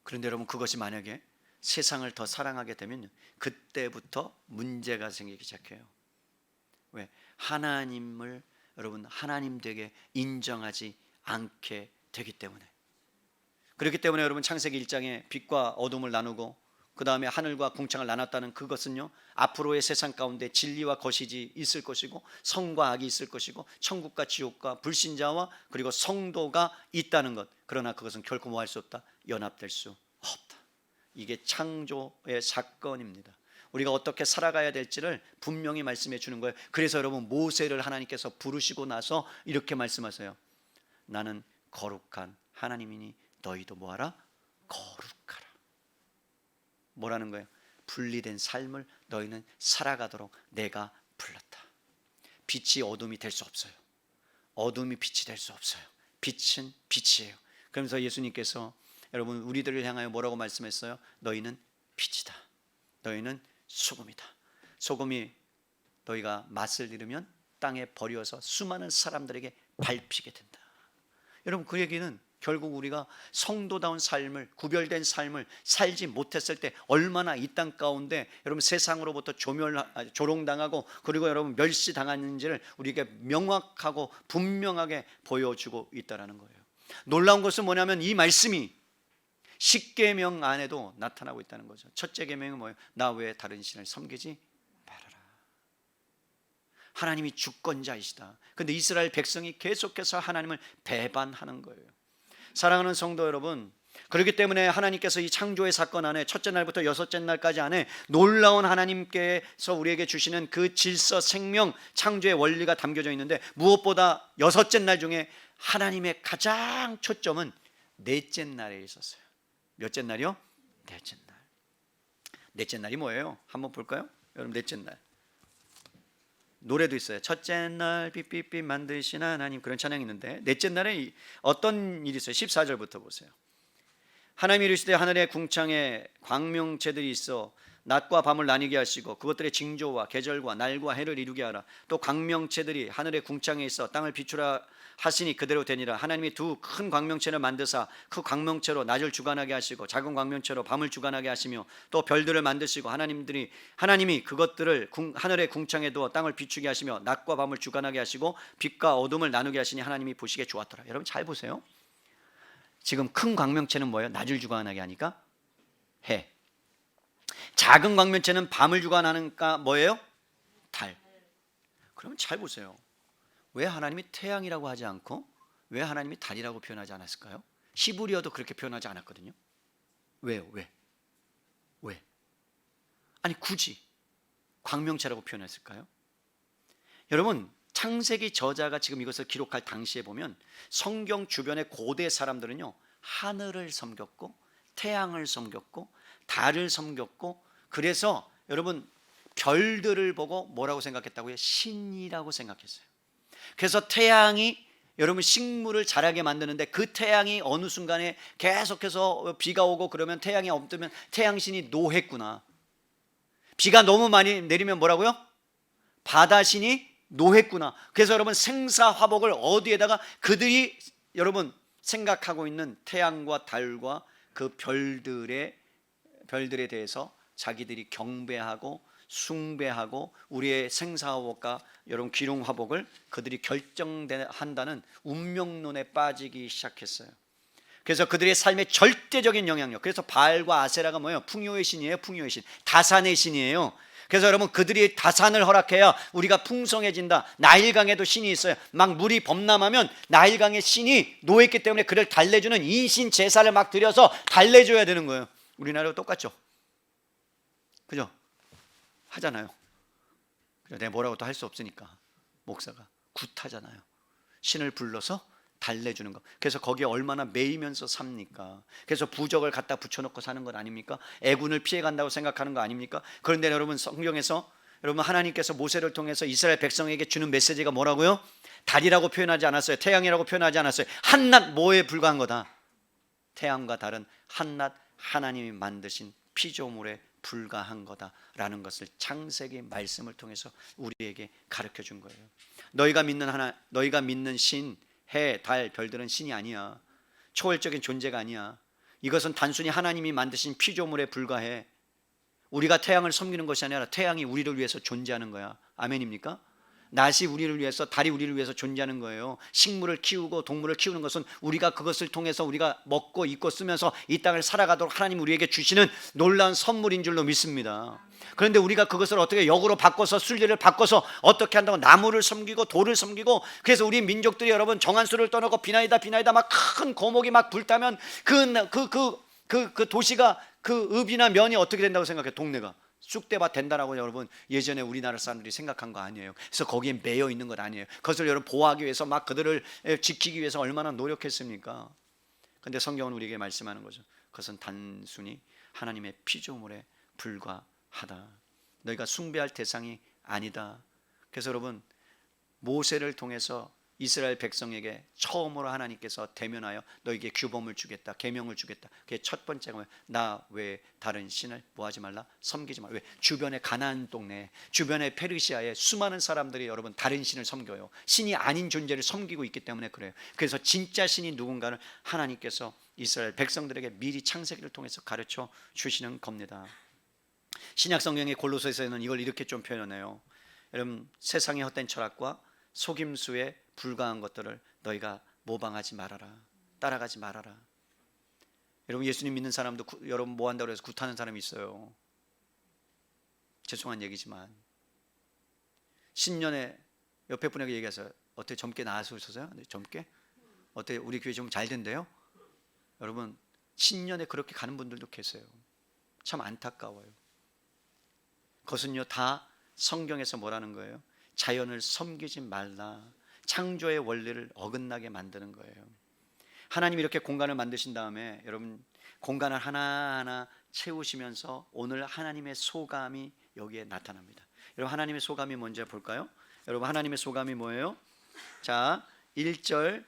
그런데 여러분, 그것이 만약에 세상을 더 사랑하게 되면 그때부터 문제가 생기기 시작해요. 왜? 하나님을 여러분, 하나님 되게 인정하지 않게 되기 때문에. 그렇기 때문에 여러분, 창세기 1장에 빛과 어둠을 나누고 그 다음에 하늘과 궁창을 나눴다는 그것은요, 앞으로의 세상 가운데 진리와 거짓이 있을 것이고 성과 악이 있을 것이고 천국과 지옥과 불신자와 그리고 성도가 있다는 것. 그러나 그것은 결코 뭐 할 수 없다? 연합될 수 없다. 이게 창조의 사건입니다. 우리가 어떻게 살아가야 될지를 분명히 말씀해 주는 거예요. 그래서 여러분, 모세를 하나님께서 부르시고 나서 이렇게 말씀하세요. 나는 거룩한 하나님이니 너희도 뭐하라? 거룩하라. 뭐라는 거예요? 분리된 삶을 너희는 살아가도록 내가 불렀다. 빛이 어둠이 될 수 없어요. 어둠이 빛이 될 수 없어요. 빛은 빛이에요. 그러면서 예수님께서 여러분, 우리들을 향하여 뭐라고 말씀했어요? 너희는 빛이다. 너희는 소금이다. 소금이 너희가 맛을 잃으면 땅에 버려서 수많은 사람들에게 밟히게 된다. 여러분, 그 얘기는 결국 우리가 성도다운 삶을, 구별된 삶을 살지 못했을 때 얼마나 이 땅 가운데 여러분 세상으로부터 조롱당하고 그리고 여러분 멸시당하는지를 우리에게 명확하고 분명하게 보여주고 있다는 거예요. 놀라운 것은 뭐냐면 이 말씀이 10계명 안에도 나타나고 있다는 거죠. 첫째 계명은 뭐예요? 나 외에 다른 신을 섬기지 말아라. 하나님이 주권자이시다. 그런데 이스라엘 백성이 계속해서 하나님을 배반하는 거예요. 사랑하는 성도 여러분, 그렇기 때문에 하나님께서 이 창조의 사건 안에 첫째 날부터 여섯째 날까지 안에 놀라운 하나님께서 우리에게 주시는 그 질서, 생명, 창조의 원리가 담겨져 있는데, 무엇보다 여섯째 날 중에 하나님의 가장 초점은 넷째 날에 있었어요. 몇째 날이요? 넷째 날. 넷째 날이 뭐예요? 한번 볼까요? 여러분, 넷째 날 노래도 있어요. 첫째 날 삐삐삐 만드신 하나님, 그런 찬양이 있는데, 넷째 날에 어떤 일이 있어요? 14절부터 보세요. 하나님이 이르시되 하늘의 궁창에 광명체들이 있어 낮과 밤을 나뉘게 하시고 그것들의 징조와 계절과 날과 해를 이루게 하라. 또 광명체들이 하늘의 궁창에 있어 땅을 비추라 하시니 그대로 되니라. 하나님이 두 큰 광명체를 만드사 그 광명체로 낮을 주관하게 하시고 작은 광명체로 밤을 주관하게 하시며 또 별들을 만드시고 하나님이 그것들을 하늘의 궁창에 두어 땅을 비추게 하시며 낮과 밤을 주관하게 하시고 빛과 어둠을 나누게 하시니 하나님이 보시기에 좋았더라. 여러분 잘 보세요. 지금 큰 광명체는 뭐예요? 낮을 주관하게 하니까 해. 작은 광명체는 밤을 주관하니까 뭐예요? 달. 그러면 잘 보세요. 왜 하나님이 태양이라고 하지 않고 왜 하나님이 달이라고 표현하지 않았을까요? 히브리어도 그렇게 표현하지 않았거든요. 왜요? 왜? 아니 굳이 광명체라고 표현했을까요? 여러분, 창세기 저자가 지금 이것을 기록할 당시에 보면 성경 주변의 고대 사람들은요, 하늘을 섬겼고 태양을 섬겼고 달을 섬겼고, 그래서 여러분 별들을 보고 뭐라고 생각했다고요? 신이라고 생각했어요. 그래서 태양이 여러분 식물을 자라게 만드는데, 그 태양이 어느 순간에 계속해서 비가 오고 그러면 태양이 없으면 태양신이 노했구나. 비가 너무 많이 내리면 뭐라고요? 바다신이 노했구나. 그래서 여러분 생사화복을 어디에다가 그들이 여러분 생각하고 있는 태양과 달과 그 별들에 대해서 자기들이 경배하고 숭배하고 우리의 생사화복과 여러분 기룡화복을 그들이 결정한다는 운명론에 빠지기 시작했어요. 그래서 그들의 삶의 절대적인 영향력, 그래서 바알과 아세라가 뭐예요? 풍요의 신이에요. 풍요의 신, 다산의 신이에요. 그래서 여러분 그들이 다산을 허락해야 우리가 풍성해진다. 나일강에도 신이 있어요. 막 물이 범람하면 나일강의 신이 노했기 때문에 그를 달래주는 인신 제사를 막 드려서 달래줘야 되는 거예요. 우리나라도 똑같죠? 그죠? 하잖아요. 내가 뭐라고 또 할 수 없으니까 목사가 굿하잖아요. 신을 불러서 달래주는 거. 그래서 거기에 얼마나 매이면서 삽니까? 그래서 부적을 갖다 붙여놓고 사는 것 아닙니까? 애군을 피해간다고 생각하는 거 아닙니까? 그런데 여러분 성경에서 여러분 하나님께서 모세를 통해서 이스라엘 백성에게 주는 메시지가 뭐라고요? 달이라고 표현하지 않았어요. 태양이라고 표현하지 않았어요. 한낱 뭐에 불과한 거다? 태양과 달은 한낱 하나님이 만드신 피조물에 불과한 거다라는 것을 창세기 말씀을 통해서 우리에게 가르쳐 준 거예요. 너희가 믿는 신, 해, 달, 별들은 신이 아니야. 초월적인 존재가 아니야. 이것은 단순히 하나님이 만드신 피조물에 불과해. 우리가 태양을 섬기는 것이 아니라 태양이 우리를 위해서 존재하는 거야. 아멘입니까? 낫이 우리를 위해서, 달이 우리를 위해서 존재하는 거예요. 식물을 키우고 동물을 키우는 것은 우리가 그것을 통해서 우리가 먹고 입고 쓰면서 이 땅을 살아가도록 하나님 우리에게 주시는 놀라운 선물인 줄로 믿습니다. 그런데 우리가 그것을 어떻게 역으로 바꿔서, 순리를 바꿔서 어떻게 한다고 나무를 섬기고 돌을 섬기고, 그래서 우리 민족들이 여러분 정한수를 떠나고 비나이다 막 큰 거목이 막 불타면 그 도시가, 그 읍이나 면이 어떻게 된다고 생각해요? 동네가 쑥대밭 된다라고 여러분 예전에 우리나라 사람들이 생각한 거 아니에요. 그래서 거기에 매여 있는 것 아니에요. 그것을 여러분 보호하기 위해서 막 그들을 지키기 위해서 얼마나 노력했습니까? 그런데 성경은 우리에게 말씀하는 거죠. 그것은 단순히 하나님의 피조물에 불과하다. 너희가 숭배할 대상이 아니다. 그래서 여러분 모세를 통해서 이스라엘 백성에게 처음으로 하나님께서 대면하여 너에게 규범을 주겠다, 계명을 주겠다. 그게 첫 번째가 나 외에 다른 신을 뭐하지 말라? 섬기지 말라. 왜? 주변의 가나안 동네, 주변의 페르시아의 수많은 사람들이 여러분 다른 신을 섬겨요. 신이 아닌 존재를 섬기고 있기 때문에 그래요. 그래서 진짜 신이 누군가를 하나님께서 이스라엘 백성들에게 미리 창세기를 통해서 가르쳐 주시는 겁니다. 신약 성경의 골로새서에는 이걸 이렇게 좀 표현해요. 여러분 세상의 헛된 철학과 속임수에 불과한 것들을 너희가 모방하지 말아라, 따라가지 말아라. 여러분 예수님 믿는 사람도 여러분 뭐 한다고 해서 굿하는 사람이 있어요. 죄송한 얘기지만 신년에 옆에 분에게 얘기하세요. 어떻게 젊게 나아서셨어요? 젊게? 어떻게 우리 교회 좀 잘 된대요? 여러분, 신년에 그렇게 가는 분들도 계세요. 참 안타까워요. 그것은요, 다 성경에서 뭐라는 거예요? 자연을 섬기지 말라. 창조의 원리를 어긋나게 만드는 거예요. 하나님이 이렇게 공간을 만드신 다음에 여러분, 공간을 하나하나 채우시면서 오늘 하나님의 소감이 여기에 나타납니다. 여러분, 하나님의 소감이 뭔지 볼까요? 여러분, 하나님의 소감이 뭐예요? 자, 1절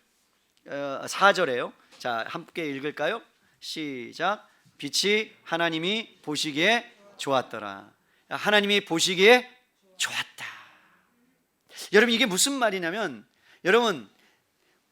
4절에요. 자, 함께 읽을까요? 시작. 빛이 하나님이 보시기에 좋았더라. 하나님이 보시기에 좋았다. 여러분, 이게 무슨 말이냐면, 여러분,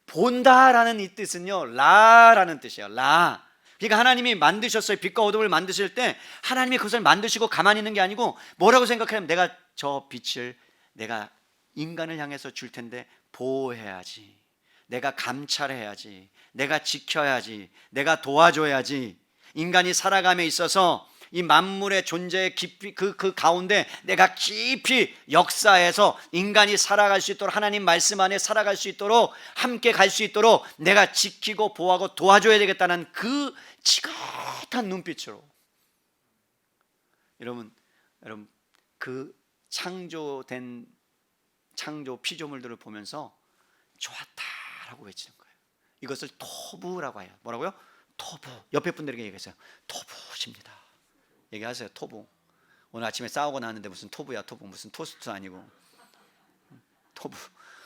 본다라는 이 뜻은요, 라라는 뜻이에요. 라. 그러니까 하나님이 만드셨어요. 빛과 어둠을 만드실 때 하나님이 그것을 만드시고 가만히 있는 게 아니고 뭐라고 생각하면, 내가 저 빛을 내가 인간을 향해서 줄 텐데 보호해야지, 내가 감찰해야지, 내가 지켜야지, 내가 도와줘야지. 인간이 살아감에 있어서 이 만물의 존재의 깊이 그 가운데 내가 깊이 역사해서 인간이 살아갈 수 있도록, 하나님 말씀 안에 살아갈 수 있도록, 함께 갈 수 있도록 내가 지키고 보호하고 도와줘야 되겠다는 그 지긋한 눈빛으로, 여러분 그 창조된 창조 피조물들을 보면서 좋았다라고 외치는 거예요. 이것을 토부라고 해요. 뭐라고요? 토부. 옆에 분들에게 얘기하세요. 토부십니다. 얘기하세요. 토부. 오늘 아침에 싸우고 나왔는데 무슨 토부야, 토부. 무슨 토스트 아니고 토부.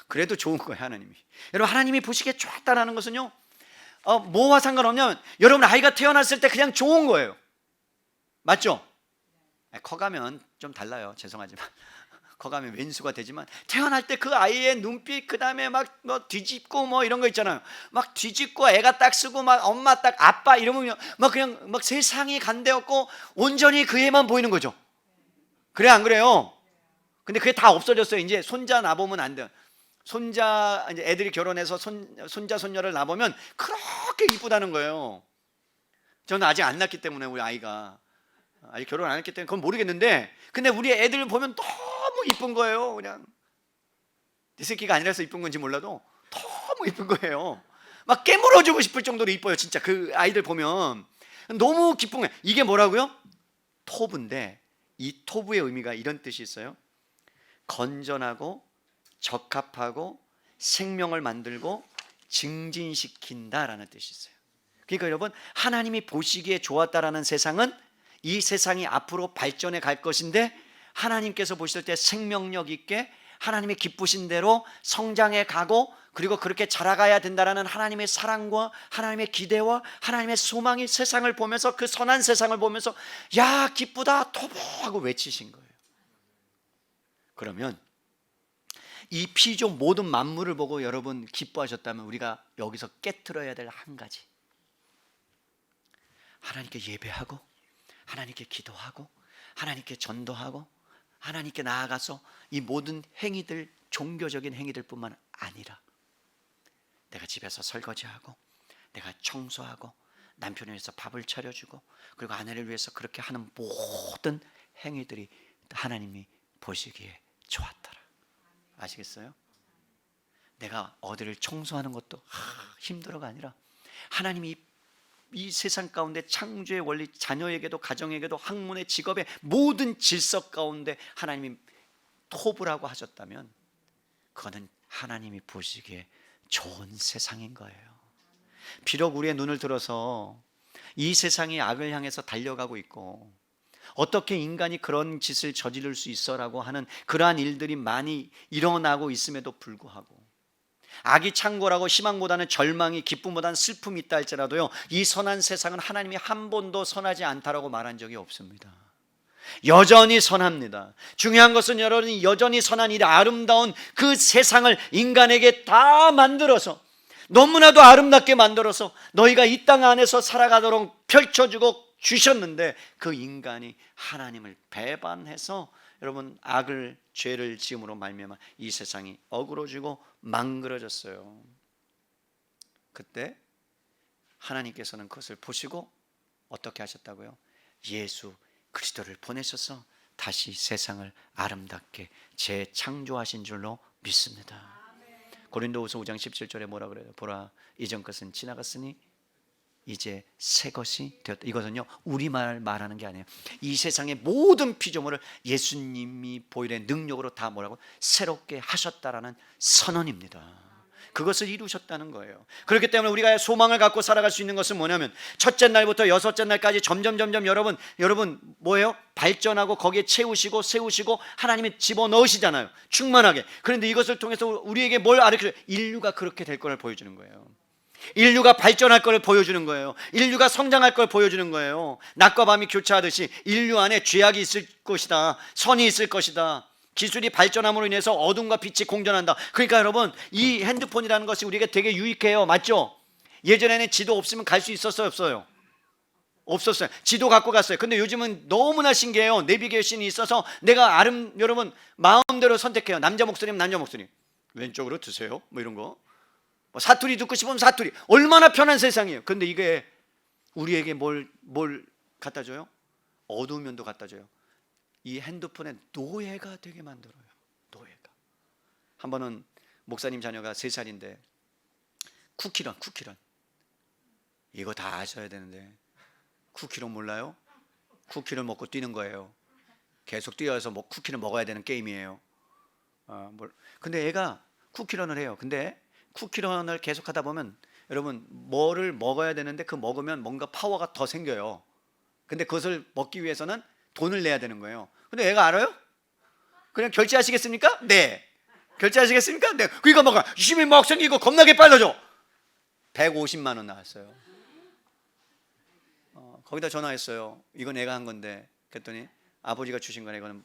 그래도 좋은 거예요, 하나님이. 여러분, 하나님이 보시기에 좋았다라는 것은요, 뭐와 상관없냐면 여러분 아이가 태어났을 때 그냥 좋은 거예요. 맞죠? 커가면 좀 달라요. 죄송하지만 커가면 왼수가 되지만, 태어날 때 그 아이의 눈빛, 그 다음에 막 뭐 뒤집고 뭐 이런 거 있잖아요. 막 뒤집고 애가 딱 쓰고 막 엄마 딱 아빠 이러면 막 그냥 막 세상이 간데없고 온전히 그 애만 보이는 거죠. 그래, 안 그래요? 근데 그게 다 없어졌어요. 이제 손자 나보면 안 돼요. 손자, 이제 애들이 결혼해서 손자 손녀를 나보면 그렇게 이쁘다는 거예요. 저는 아직 안 낳기 때문에, 우리 아이가 아직 결혼 안 했기 때문에 그건 모르겠는데, 근데 우리 애들 보면 너무 이쁜 거예요. 그냥 내 새끼가 아니라서 이쁜 건지 몰라도 너무 이쁜 거예요. 막 깨물어주고 싶을 정도로 이뻐요. 진짜 그 아이들 보면 너무 기쁜 거예요. 이게 뭐라고요? 토부인데, 이 토부의 의미가 이런 뜻이 있어요. 건전하고 적합하고 생명을 만들고 증진시킨다라는 뜻이 있어요. 그러니까 여러분, 하나님이 보시기에 좋았다라는 세상은 이 세상이 앞으로 발전해 갈 것인데, 하나님께서 보실 때 생명력 있게 하나님의 기쁘신 대로 성장해 가고, 그리고 그렇게 자라가야 된다라는 하나님의 사랑과 하나님의 기대와 하나님의 소망이 세상을 보면서, 그 선한 세상을 보면서 야 기쁘다 토보하고 외치신 거예요. 그러면 이 피조 모든 만물을 보고 여러분 기뻐하셨다면, 우리가 여기서 깨트려야 될 한 가지, 하나님께 예배하고 하나님께 기도하고 하나님께 전도하고 하나님께 나아가서 이 모든 행위들, 종교적인 행위들뿐만 아니라 내가 집에서 설거지하고 내가 청소하고 남편을 위해서 밥을 차려주고 그리고 아내를 위해서 그렇게 하는 모든 행위들이 하나님이 보시기에 좋았더라. 아시겠어요? 내가 어디를 청소하는 것도 힘들어가 아니라, 하나님이 이 세상 가운데 창조의 원리, 자녀에게도 가정에게도 학문의 직업의 모든 질서 가운데 하나님이 토부라고 하셨다면, 그거는 하나님이 보시기에 좋은 세상인 거예요. 비록 우리의 눈을 들어서 이 세상이 악을 향해서 달려가고 있고, 어떻게 인간이 그런 짓을 저지를 수 있어라고 하는 그러한 일들이 많이 일어나고 있음에도 불구하고, 악이 창궐하고 희망보다는 절망이, 기쁨보다는 슬픔이 있다 할지라도요, 이 선한 세상은 하나님이 한 번도 선하지 않다라고 말한 적이 없습니다. 여전히 선합니다. 중요한 것은 여러분이 여전히 선한 이 아름다운 그 세상을 인간에게 다 만들어서, 너무나도 아름답게 만들어서 너희가 이 땅 안에서 살아가도록 펼쳐주고 주셨는데, 그 인간이 하나님을 배반해서 여러분 악을, 죄를 지음으로 말미암아 이 세상이 어그러지고 망그러졌어요. 그때 하나님께서는 그것을 보시고 어떻게 하셨다고요? 예수 그리스도를 보내셔서 다시 세상을 아름답게 재창조하신 줄로 믿습니다. 고린도후서 5장 17절에 뭐라 그래요? 보라, 이전 것은 지나갔으니 이제 새 것이 되었다. 이것은요, 우리말 말하는 게 아니에요. 이 세상의 모든 피조물을 예수님이 보일의 능력으로 다 뭐라고 새롭게 하셨다라는 선언입니다. 그것을 이루셨다는 거예요. 그렇기 때문에 우리가 소망을 갖고 살아갈 수 있는 것은 뭐냐면, 첫째 날부터 여섯째 날까지 점점 여러분 뭐예요? 발전하고 거기에 채우시고 세우시고 하나님이 집어넣으시잖아요, 충만하게. 그런데 이것을 통해서 우리에게 뭘 가르쳐요? 인류가 그렇게 될 걸 보여주는 거예요. 인류가 발전할 걸 보여주는 거예요. 인류가 성장할 걸 보여주는 거예요. 낮과 밤이 교차하듯이 인류 안에 죄악이 있을 것이다, 선이 있을 것이다. 기술이 발전함으로 인해서 어둠과 빛이 공존한다. 그러니까 여러분, 이 핸드폰이라는 것이 우리에게 되게 유익해요. 맞죠? 예전에는 지도 없으면 갈 수 있었어요, 없어요? 없었어요. 지도 갖고 갔어요. 근데 요즘은 너무나 신기해요. 내비게이션이 있어서 내가 여러분 마음대로 선택해요. 남자 목소리면 남자 목소리, 왼쪽으로 드세요, 뭐 이런 거. 사투리 듣고 싶으면 사투리. 얼마나 편한 세상이에요. 근데 이게 우리에게 뭘 갖다 줘요? 어두운 면도 갖다 줘요. 이 핸드폰에 노예가 되게 만들어요. 노예가. 한 번은 목사님 자녀가 3살인데 쿠키런 이거 다 아셔야 되는데 쿠키런 몰라요? 쿠키를 먹고 뛰는 거예요. 계속 뛰어서 뭐 쿠키를 먹어야 되는 게임이에요. 근데 애가 쿠키런을 해요. 근데 쿠키런을 계속 하다 보면 여러분, 뭐를 먹어야 되는데 그 먹으면 뭔가 파워가 더 생겨요. 근데 그것을 먹기 위해서는 돈을 내야 되는 거예요. 근데 애가 알아요? 그냥 결제하시겠습니까? 네. 결제하시겠습니까? 네. 그러니까 막 힘이 막 생기고 겁나게 빨라져. 150만 원 나왔어요. 거기다 전화했어요. 이건 애가 한 건데. 그랬더니 아버지가 주신 거네, 이거는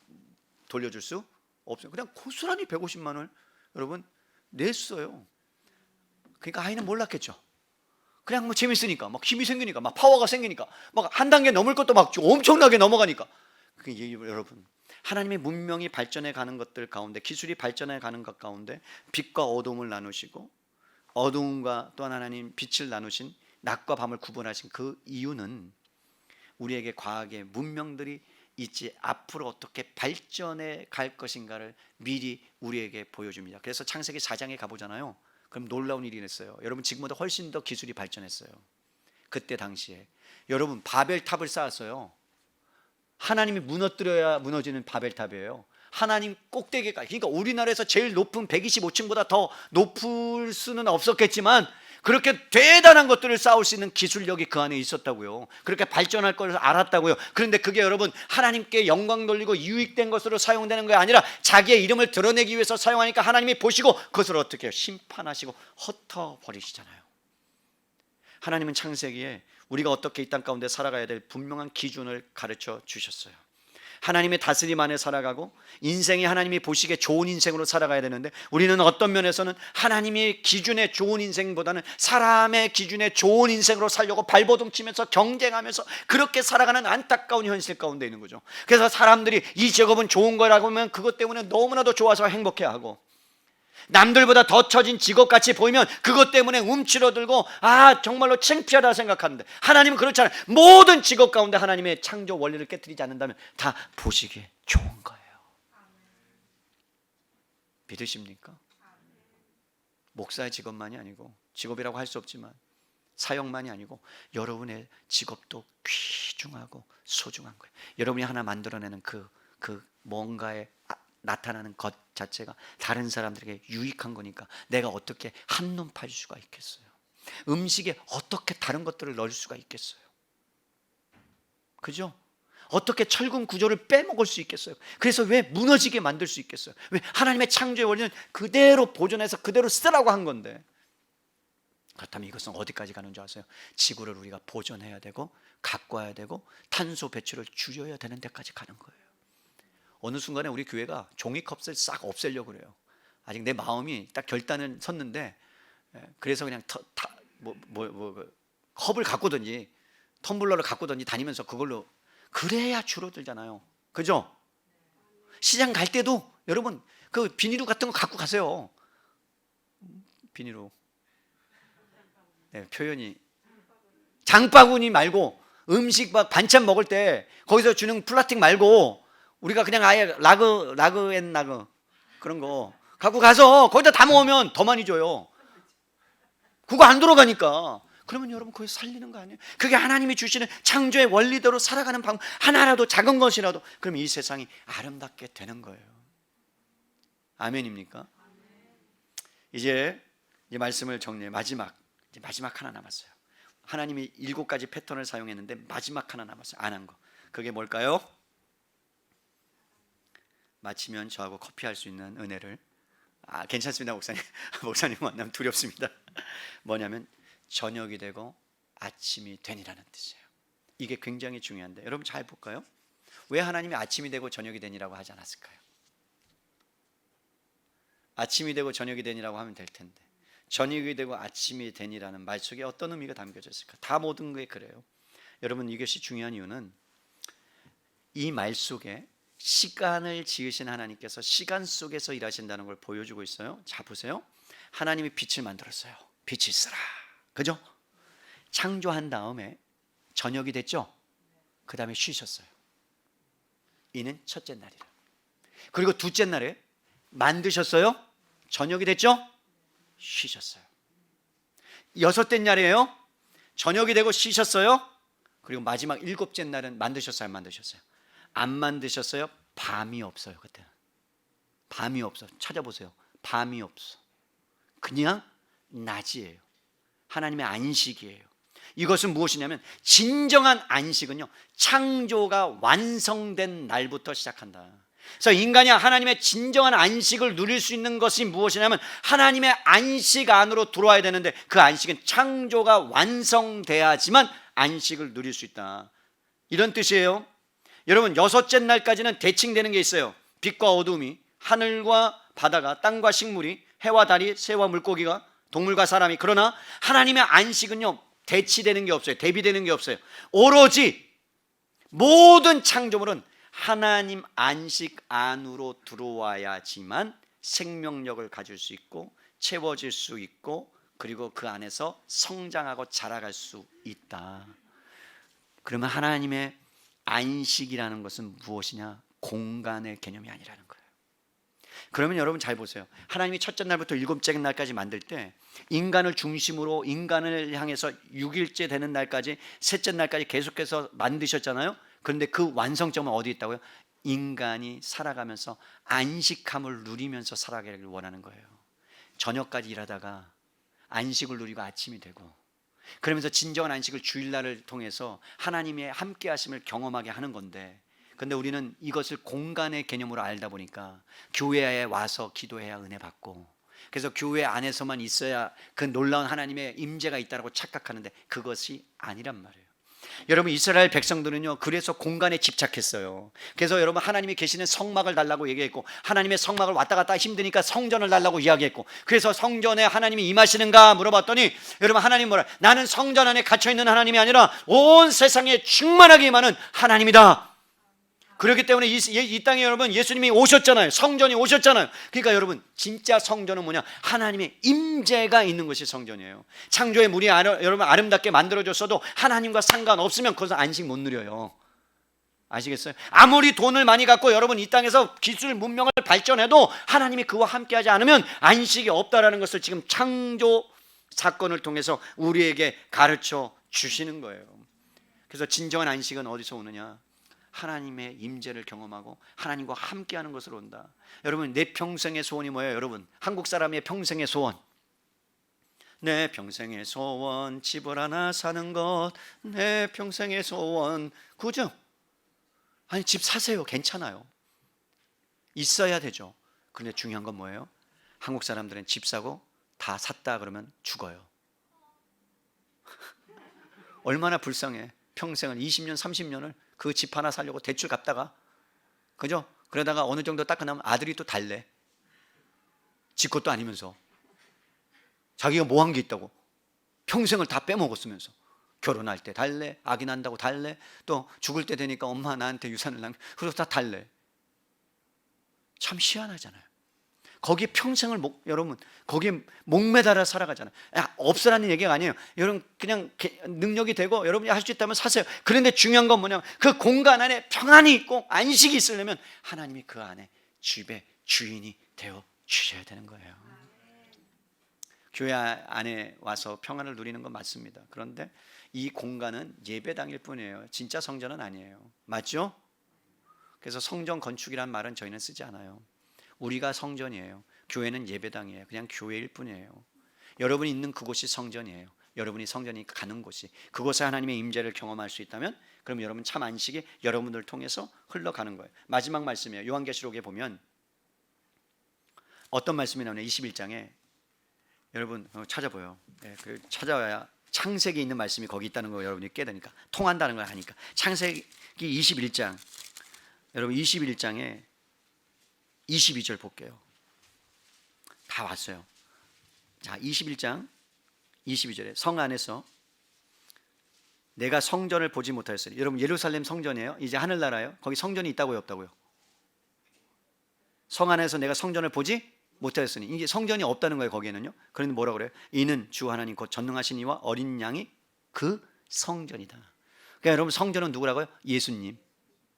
돌려줄 수 없어요. 그냥 고스란히 150만 원을 여러분 냈어요. 그러니까 아이는 몰랐겠죠. 그냥 뭐 재밌으니까, 막 힘이 생기니까, 막 파워가 생기니까, 막 한 단계 넘을 것도 막 엄청나게 넘어가니까. 여러분, 하나님의 문명이 발전해 가는 것들 가운데, 기술이 발전해 가는 것 가운데 빛과 어둠을 나누시고 어둠과 또한 하나님 빛을 나누신, 낮과 밤을 구분하신 그 이유는 우리에게 과학의 문명들이 있지 앞으로 어떻게 발전해 갈 것인가를 미리 우리에게 보여줍니다. 그래서 창세기 4장에 가보잖아요. 그럼 놀라운 일이 있어요. 여러분, 지금보다 훨씬 더 기술이 발전했어요. 그때 당시에 여러분, 바벨탑을 쌓았어요. 하나님이 무너뜨려야 무너지는 바벨탑이에요. 하나님 꼭대기까지. 그러니까 우리나라에서 제일 높은 125층보다 더 높을 수는 없었겠지만 그렇게 대단한 것들을 쌓을 수 있는 기술력이 그 안에 있었다고요. 그렇게 발전할 걸 알았다고요. 그런데 그게 여러분, 하나님께 영광 돌리고 유익된 것으로 사용되는 게 아니라 자기의 이름을 드러내기 위해서 사용하니까 하나님이 보시고 그것을 어떻게 해요? 심판하시고 흩어버리시잖아요. 하나님은 창세기에 우리가 어떻게 이 땅 가운데 살아가야 될 분명한 기준을 가르쳐 주셨어요. 하나님의 다스림 안에 살아가고 인생이 하나님이 보시기에 좋은 인생으로 살아가야 되는데, 우리는 어떤 면에서는 하나님의 기준에 좋은 인생보다는 사람의 기준에 좋은 인생으로 살려고 발버둥 치면서 경쟁하면서 그렇게 살아가는 안타까운 현실 가운데 있는 거죠. 그래서 사람들이 이 직업은 좋은 거라고 하면 그것 때문에 너무나도 좋아서 행복해하고, 남들보다 더 처진 직업같이 보이면 그것 때문에 움츠러들고 정말로 창피하다 생각하는데, 하나님은 그렇지 않아요. 모든 직업 가운데 하나님의 창조 원리를 깨뜨리지 않는다면 다 보시기에 좋은 거예요. 믿으십니까? 목사의 직업만이 아니고, 직업이라고 할 수 없지만 사역만이 아니고 여러분의 직업도 귀중하고 소중한 거예요. 여러분이 하나 만들어내는 그 뭔가에 나타나는 것 자체가 다른 사람들에게 유익한 거니까 내가 어떻게 한눈 팔 수가 있겠어요? 음식에 어떻게 다른 것들을 넣을 수가 있겠어요? 그죠? 어떻게 철근 구조를 빼먹을 수 있겠어요? 그래서 왜 무너지게 만들 수 있겠어요? 왜? 하나님의 창조의 원리는 그대로 보존해서 그대로 쓰라고 한 건데. 그렇다면 이것은 어디까지 가는 줄 아세요? 지구를 우리가 보존해야 되고 가꿔야 되고 탄소 배출을 줄여야 되는 데까지 가는 거예요. 어느 순간에 우리 교회가 종이컵을 싹 없애려고 그래요. 아직 내 마음이 딱 결단은 섰는데, 그래서 그냥 컵을 갖고든지 텀블러를 갖고든지 다니면서 그걸로, 그래야 줄어들잖아요. 그죠? 시장 갈 때도 여러분 그 비닐로 같은 거 갖고 가세요. 비닐로. 표현이 장바구니 말고, 음식 막 반찬 먹을 때 거기서 주는 플라스틱 말고 우리가 그냥 아예 라그 그런 거 갖고 가서 거기다 담아오면 더 많이 줘요. 그거 안 들어가니까. 그러면 여러분 거기서 살리는 거 아니에요? 그게 하나님이 주시는 창조의 원리대로 살아가는 방법, 하나라도 작은 것이라도, 그럼 이 세상이 아름답게 되는 거예요. 아멘입니까? 이제 말씀을 정리해. 마지막 하나 남았어요. 하나님이 7가지 패턴을 사용했는데 마지막 하나 남았어요. 안 한 거. 그게 뭘까요? 마치면 저하고 커피할 수 있는 은혜를. 괜찮습니다, 목사님. 목사님 만나면 두렵습니다. 뭐냐면 저녁이 되고 아침이 되니라는 뜻이에요. 이게 굉장히 중요한데, 여러분 잘 볼까요? 왜 하나님이 아침이 되고 저녁이 되니라고 하지 않았을까요? 아침이 되고 저녁이 되니라고 하면 될 텐데, 저녁이 되고 아침이 되니라는 말 속에 어떤 의미가 담겨져 있을까? 다 모든 게 그래요. 여러분, 이것이 중요한 이유는 이 말 속에 시간을 지으신 하나님께서 시간 속에서 일하신다는 걸 보여주고 있어요. 자, 보세요. 하나님이 빛을 만들었어요. 빛이 있으라, 그죠? 창조한 다음에 저녁이 됐죠? 그 다음에 쉬셨어요. 이는 첫째 날이라. 그리고 둘째 날에 만드셨어요. 저녁이 됐죠? 쉬셨어요. 여섯째 날이에요. 저녁이 되고 쉬셨어요. 그리고 마지막 7째 날은 만드셨어요, 안 만드셨어요? 안 만드셨어요. 밤이 없어요. 그때는 밤이 없어. 찾아보세요. 밤이 없어. 그냥 낮이에요. 하나님의 안식이에요. 이것은 무엇이냐면, 진정한 안식은요, 창조가 완성된 날부터 시작한다. 그래서 인간이 하나님의 진정한 안식을 누릴 수 있는 것이 무엇이냐면, 하나님의 안식 안으로 들어와야 되는데, 그 안식은 창조가 완성돼야지만 안식을 누릴 수 있다, 이런 뜻이에요. 여러분, 6째 날까지는 대칭되는 게 있어요. 빛과 어둠이, 하늘과 바다가, 땅과 식물이, 해와 달이, 새와 물고기가, 동물과 사람이. 그러나 하나님의 안식은요, 대치되는 게 없어요. 대비되는 게 없어요. 오로지 모든 창조물은 하나님 안식 안으로 들어와야지만 생명력을 가질 수 있고 채워질 수 있고, 그리고 그 안에서 성장하고 자라갈 수 있다. 그러면 하나님의 안식이라는 것은 무엇이냐? 공간의 개념이 아니라는 거예요. 그러면 여러분 잘 보세요. 하나님이 첫째 날부터 7째 날까지 만들 때 인간을 중심으로, 인간을 향해서 6일째 되는 날까지, 셋째 날까지 계속해서 만드셨잖아요. 그런데 그 완성점은 어디 있다고요? 인간이 살아가면서 안식함을 누리면서 살아가기를 원하는 거예요. 저녁까지 일하다가 안식을 누리고 아침이 되고, 그러면서 진정한 안식을 주일날을 통해서 하나님의 함께 하심을 경험하게 하는 건데, 근데 우리는 이것을 공간의 개념으로 알다 보니까 교회에 와서 기도해야 은혜 받고, 그래서 교회 안에서만 있어야 그 놀라운 하나님의 임재가 있다고 착각하는데 그것이 아니란 말이에요. 여러분, 이스라엘 백성들은요, 그래서 공간에 집착했어요. 그래서 여러분, 하나님이 계시는 성막을 달라고 얘기했고, 하나님의 성막을 왔다 갔다 힘드니까 성전을 달라고 이야기했고, 그래서 성전에 하나님이 임하시는가 물어봤더니, 여러분, 하나님 뭐라? 나는 성전 안에 갇혀있는 하나님이 아니라 온 세상에 충만하게 임하는 하나님이다. 그렇기 때문에 이 땅에 여러분, 예수님이 오셨잖아요. 성전이 오셨잖아요. 그러니까 여러분, 진짜 성전은 뭐냐? 하나님의 임재가 있는 것이 성전이에요. 창조의 물이 여러분 아름답게 만들어졌어도 하나님과 상관없으면 그것은 안식 못 누려요. 아시겠어요? 아무리 돈을 많이 갖고 여러분 이 땅에서 기술 문명을 발전해도 하나님이 그와 함께하지 않으면 안식이 없다라는 것을 지금 창조 사건을 통해서 우리에게 가르쳐 주시는 거예요. 그래서 진정한 안식은 어디서 오느냐? 하나님의 임재를 경험하고 하나님과 함께하는 것으로 온다. 여러분, 내 평생의 소원이 뭐예요? 여러분, 한국 사람의 평생의 소원, 내 평생의 소원 집을 하나 사는 것, 내 평생의 소원. 그죠? 아니, 집 사세요. 괜찮아요. 있어야 되죠. 그런데 중요한 건 뭐예요? 한국 사람들은 집 사고 다 샀다 그러면 죽어요. 얼마나 불쌍해. 평생을 20년 30년을 그 집 하나 살려고 대출 갚다가, 그죠? 그러다가 어느 정도 딱 끝나면 아들이 또 달래. 지 것도 아니면서 자기가 뭐 한 게 있다고 평생을 다 빼먹었으면서 결혼할 때 달래, 아기 난다고 달래, 또 죽을 때 되니까 엄마 나한테 유산을 남겨, 그래서 다 달래. 참 희한하잖아요. 거기에 평생을 여러분 거기에 목매달아 살아가잖아요. 없으라는 얘기가 아니에요. 여러분 그냥 능력이 되고 여러분이 할 수 있다면 사세요. 그런데 중요한 건 뭐냐면 그 공간 안에 평안이 있고 안식이 있으려면 하나님이 그 안에 집의 주인이 되어 주셔야 되는 거예요. 교회 안에 와서 평안을 누리는 건 맞습니다. 그런데 이 공간은 예배당일 뿐이에요. 진짜 성전은 아니에요. 맞죠? 그래서 성전 건축이란 말은 저희는 쓰지 않아요. 우리가 성전이에요. 교회는 예배당이에요. 그냥 교회일 뿐이에요. 여러분이 있는 그곳이 성전이에요. 여러분이 성전이 가는 곳이, 그곳에 하나님의 임재를 경험할 수 있다면 그럼 여러분 참 안식이 여러분들을 통해서 흘러가는 거예요. 마지막 말씀이에요. 요한계시록에 보면 어떤 말씀이 나오냐, 21장에 여러분 찾아보요. 그 찾아와야 창세기에 있는 말씀이 거기 있다는 거 여러분이 깨닫으니까, 통한다는 걸 하니까. 창세기 21장, 여러분 21장에 22절 볼게요. 다 왔어요. 자, 21장 22절에 성 안에서 내가 성전을 보지 못하였으니, 여러분 예루살렘 성전이에요? 이제 하늘나라예요? 거기 성전이 있다고요, 없다고요? 성 안에서 내가 성전을 보지 못하였으니, 이게 성전이 없다는 거예요. 거기에는요. 그런데 뭐라고 그래요? 이는 주 하나님 곧 전능하신 이와 어린 양이 그 성전이다. 그러니까 여러분 성전은 누구라고요? 예수님.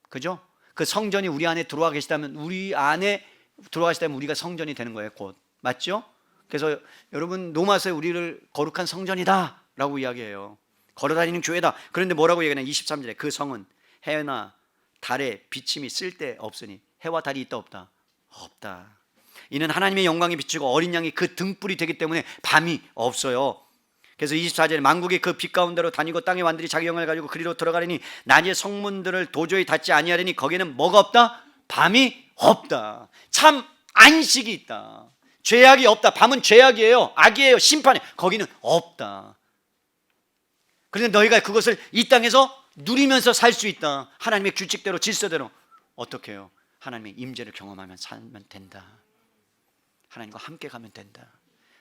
그죠? 그 성전이 우리 안에 들어와 계시다면, 우리 안에 들어와 계시다면 우리가 성전이 되는 거예요. 곧. 맞죠? 그래서 여러분 로마서에 우리를 거룩한 성전이다 라고 이야기해요. 걸어다니는 교회다. 그런데 뭐라고 얘기하냐, 23절에 그 성은 해나 달에 비침이 쓸데없으니, 해와 달이 있다 없다? 없다. 이는 하나님의 영광이 비치고 어린 양이 그 등불이 되기 때문에 밤이 없어요. 그래서 24절에 만국이 그 빛 가운데로 다니고 땅의 완들이 자기 영을 가지고 그리로 들어가려니 낮의 성문들을 도저히 닫지 아니하려니 거기에는 뭐가 없다? 밤이 없다. 참 안식이 있다. 죄악이 없다. 밤은 죄악이에요. 악이에요. 심판이에요. 거기는 없다. 그런데 너희가 그것을 이 땅에서 누리면서 살 수 있다. 하나님의 규칙대로, 질서대로. 어떻게 해요? 하나님의 임재를 경험하면 살면 된다. 하나님과 함께 가면 된다.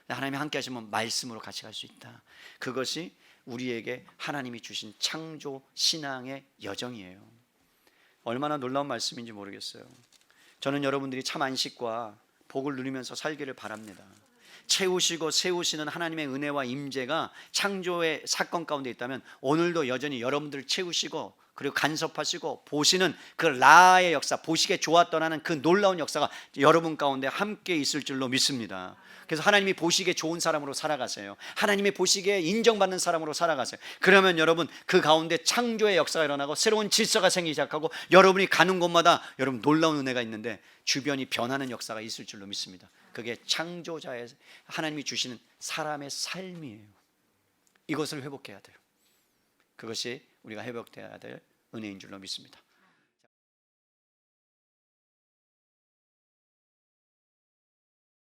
하나님이 함께 하시면 말씀으로 같이 갈 수 있다. 그것이 우리에게 하나님이 주신 창조 신앙의 여정이에요. 얼마나 놀라운 말씀인지 모르겠어요. 저는 여러분들이 참 안식과 복을 누리면서 살기를 바랍니다. 채우시고 세우시는 하나님의 은혜와 임재가 창조의 사건 가운데 있다면 오늘도 여전히 여러분들을 채우시고 그리고 간섭하시고 보시는 그 라의 역사, 보시기에 좋았던 하는 그 놀라운 역사가 여러분 가운데 함께 있을 줄로 믿습니다. 그래서 하나님이 보시기에 좋은 사람으로 살아가세요. 하나님이 보시기에 인정받는 사람으로 살아가세요. 그러면 여러분 그 가운데 창조의 역사가 일어나고 새로운 질서가 생기기 시작하고, 여러분이 가는 곳마다 여러분 놀라운 은혜가 있는데 주변이 변하는 역사가 있을 줄로 믿습니다. 그게 창조자의 하나님이 주시는 사람의 삶이에요. 이것을 회복해야 돼요. 그것이 우리가 회복돼야 될 은혜인 줄로 믿습니다.